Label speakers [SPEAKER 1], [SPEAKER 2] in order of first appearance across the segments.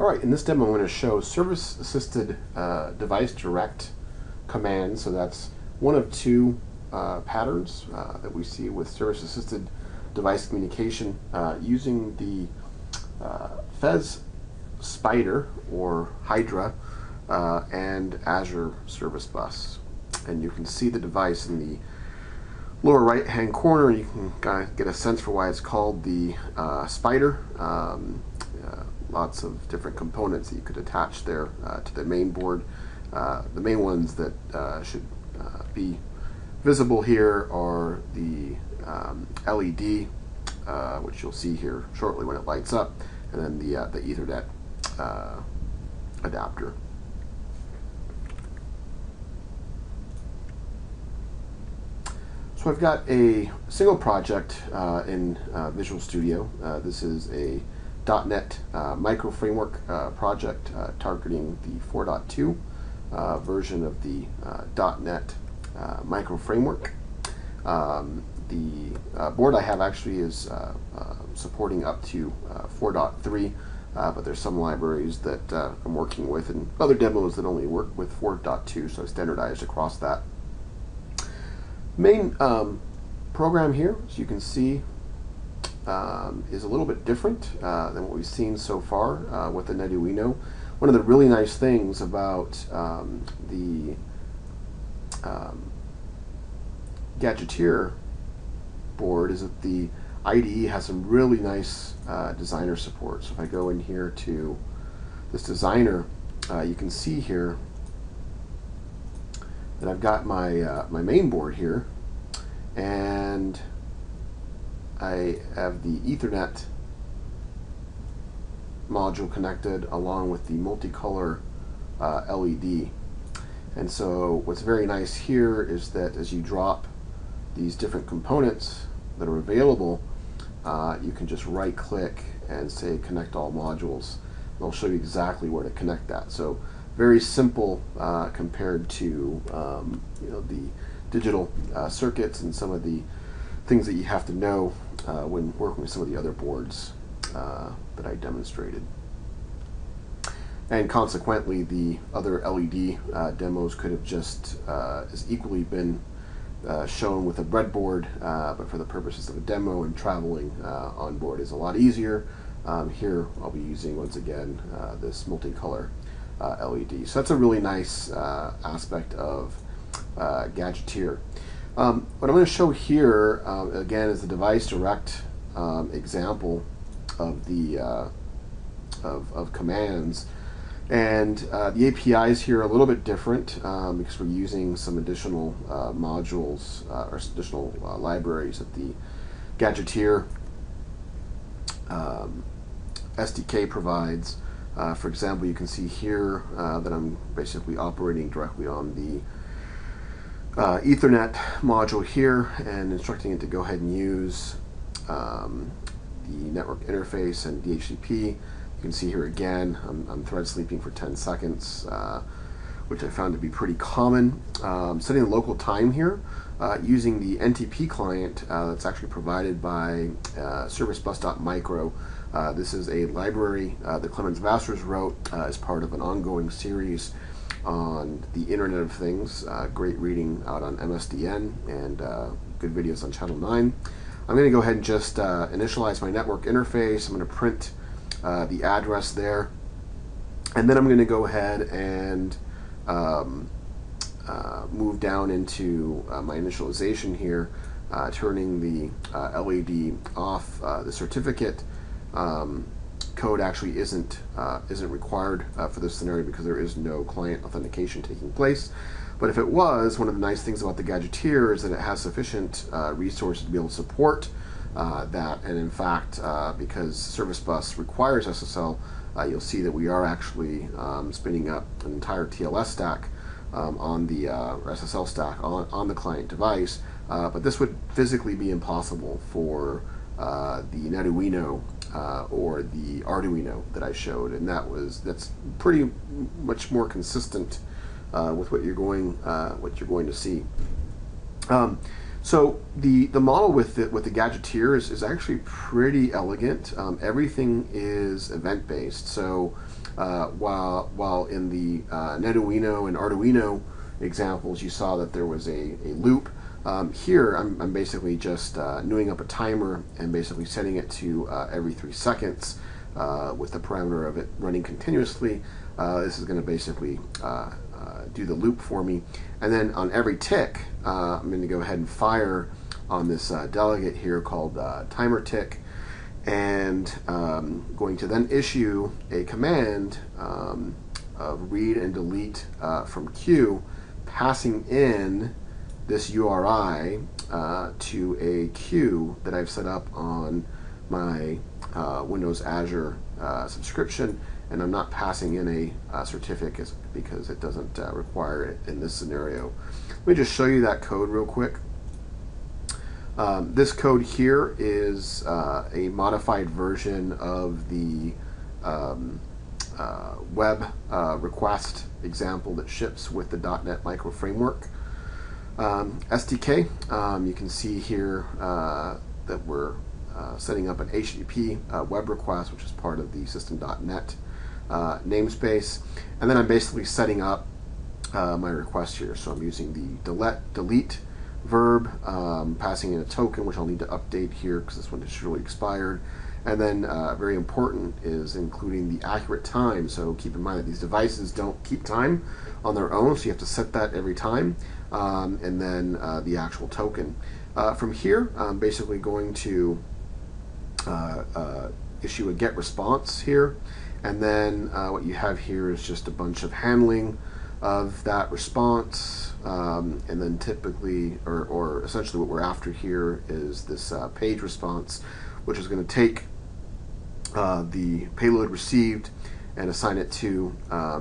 [SPEAKER 1] Alright, in this demo I'm going to show service-assisted device direct commands. So that's one of two patterns that we see with service-assisted device communication using the Fez Spider or Hydra and Azure Service Bus. And you can see the device in the lower right hand corner. You can kind of get a sense for why it's called the Spider. Lots of different components that you could attach there to the main board. The main ones that should be visible here are the LED, which you'll see here shortly when it lights up, and then the Ethernet adapter. So I've got a single project in Visual Studio. This is a .NET micro framework project targeting the 4.2 version of the .NET micro framework. The board I have actually is supporting up to 4.3, but there's some libraries that I'm working with and other demos that only work with 4.2, so I standardized across that. Main program here, as you can see, is a little bit different than what we've seen so far with the Arduino. One of the really nice things about the Gadgeteer board is that the IDE has some really nice designer support. So if I go in here to this designer, you can see here that I've got my my main board here, and I have the Ethernet module connected along with the multicolor LED. And so what's very nice here is that as you drop these different components that are available, you can just right click and say connect all modules. And I'll show you exactly where to connect that. So very simple compared to you know, the digital circuits and some of the things that you have to know when working with some of the other boards that I demonstrated. And consequently, the other LED demos could have just as equally been shown with a breadboard, but for the purposes of a demo and traveling on board is a lot easier. Here I'll be using, once again, this multicolor LED. So that's a really nice aspect of Gadgeteer. What I'm going to show here, again, is the device direct example of the of commands, and the APIs here are a little bit different because we're using some additional modules or additional libraries that the Gadgeteer SDK provides. For example, you can see here that I'm basically operating directly on the Ethernet module here and instructing it to go ahead and use the network interface and DHCP. You can see here again, I'm thread sleeping for 10 seconds, which I found to be pretty common. Setting the local time here using the NTP client that's actually provided by servicebus.micro. This is a library that Clemens Vassars wrote as part of an ongoing series on the Internet of Things. Great reading out on MSDN and good videos on Channel 9. I'm going to go ahead and just initialize my network interface. I'm going to print the address there, and then I'm going to go ahead and move down into my initialization here, turning the LED off. The certificate code actually isn't required for this scenario because there is no client authentication taking place. But if it was, one of the nice things about the Gadgeteer is that it has sufficient resources to be able to support that. And in fact, because Service Bus requires SSL, you'll see that we are actually spinning up an entire TLS stack on the SSL stack on the client device. But this would physically be impossible for the Arduino or the Arduino that I showed, and that's pretty much more consistent with what you're going to see. So the model with the Gadgeteer is actually pretty elegant. Everything is event based. So while in the Netuino and Arduino examples you saw that there was a loop, here I'm basically just newing up a timer and basically setting it to every 3 seconds with the parameter of it running continuously. This is going to basically do the loop for me, and then on every tick I'm going to go ahead and fire on this delegate here called timer tick, and going to then issue a command of read and delete from queue, passing in this URI to a queue that I've set up on my Windows Azure subscription, and I'm not passing in a certificate because it doesn't require it in this scenario. Let me just show you that code real quick. This code here is a modified version of the web request example that ships with the .NET Micro Framework SDK. You can see here that we're setting up an HTTP web request, which is part of the system.net namespace, and then I'm basically setting up my request here. So I'm using the delete verb, passing in a token, which I'll need to update here because this one is surely expired, and then very important is including the accurate time. So keep in mind that these devices don't keep time on their own, so you have to set that every time, and then the actual token. From here, I'm basically going to issue a get response here, and then what you have here is just a bunch of handling of that response, and then typically, or essentially what we're after here is this page response, which is going to take the payload received and assign it to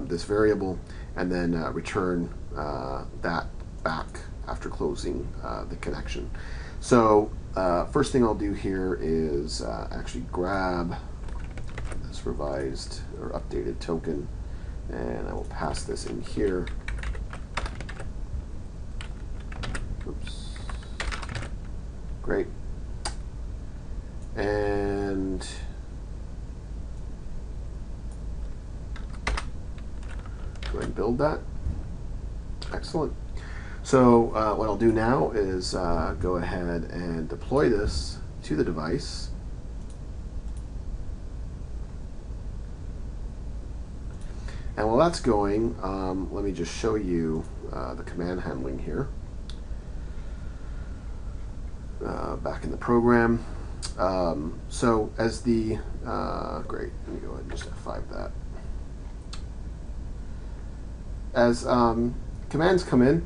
[SPEAKER 1] this variable, and then return that back after closing the connection. So first thing I'll do here is actually grab this revised or updated token, and I will pass this in here. Oops. Great. And go ahead and build that. Excellent. So what I'll do now is go ahead and deploy this to the device. And while that's going, let me just show you the command handling here. Back in the program. So as the, great, let me go ahead and just F5 that. As commands come in,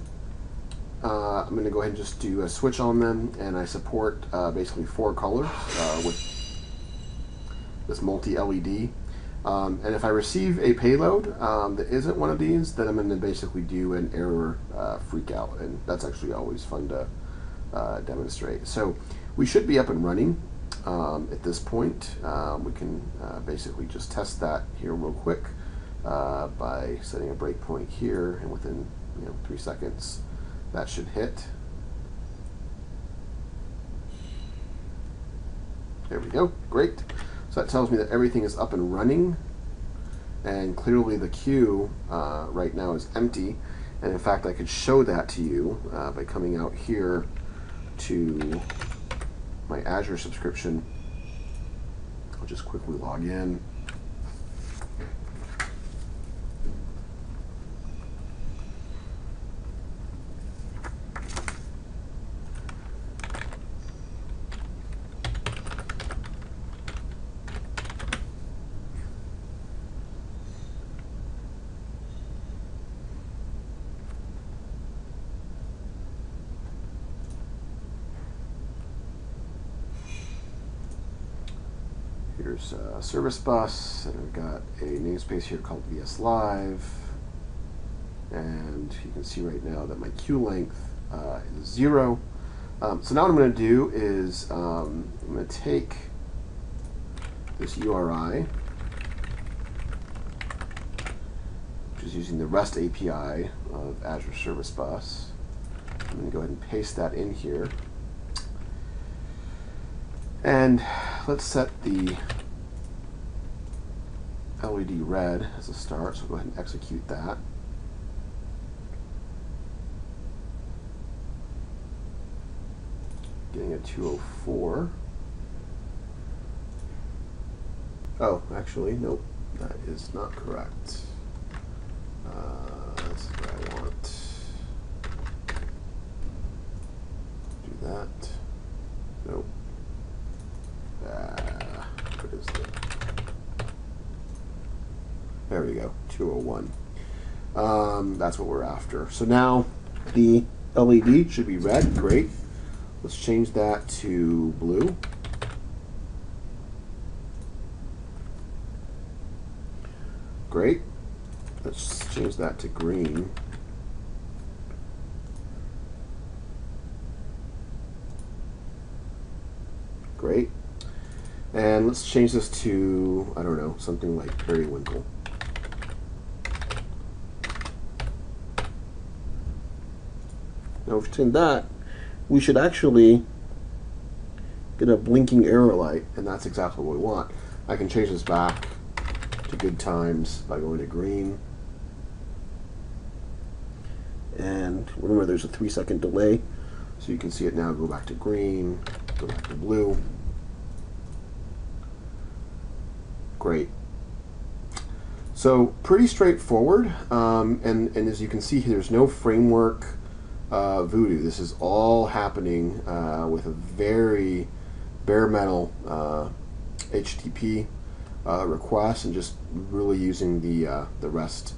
[SPEAKER 1] I'm going to go ahead and just do a switch on them, and I support basically 4 colors with this multi-LED. And if I receive a payload that isn't one of these, then I'm going to basically do an error freakout, and that's actually always fun to demonstrate. So we should be up and running at this point. We can basically just test that here real quick by setting a breakpoint here, and within 3 seconds that should hit. There we go. Great. So that tells me that everything is up and running, and clearly the queue right now is empty. And in fact, I could show that to you by coming out here to my Azure subscription. I'll just quickly log in. Here's Service Bus, and I've got a namespace here called VS Live, and you can see right now that my queue length is 0. So now what I'm going to do is I'm going to take this URI, which is using the REST API of Azure Service Bus, I'm going to go ahead and paste that in here. And let's set the LED red as a start, so go ahead and execute that. Getting a 204. Oh, actually, nope, that is not correct. That's what I want. Do that. Nope. What is that? There we go, 201. That's what we're after. So now the LED should be red. Great. Let's change that to blue. Great. Let's change that to green. Great. And let's change this to, I don't know, something like periwinkle. Now if we change that, we should actually get a blinking arrow light, and that's exactly what we want. I can change this back to good times by going to green. And remember, there's a 3-second delay, so you can see it now go back to green, go back to blue. Great. So pretty straightforward, and as you can see here, there's no framework voodoo. This is all happening with a very bare metal HTTP request, and just really using the REST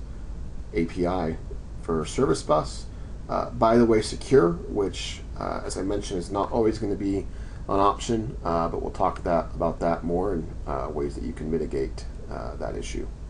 [SPEAKER 1] API for Service Bus. By the way, secure, which as I mentioned is not always going to be an option, but we'll talk about that more and ways that you can mitigate that issue.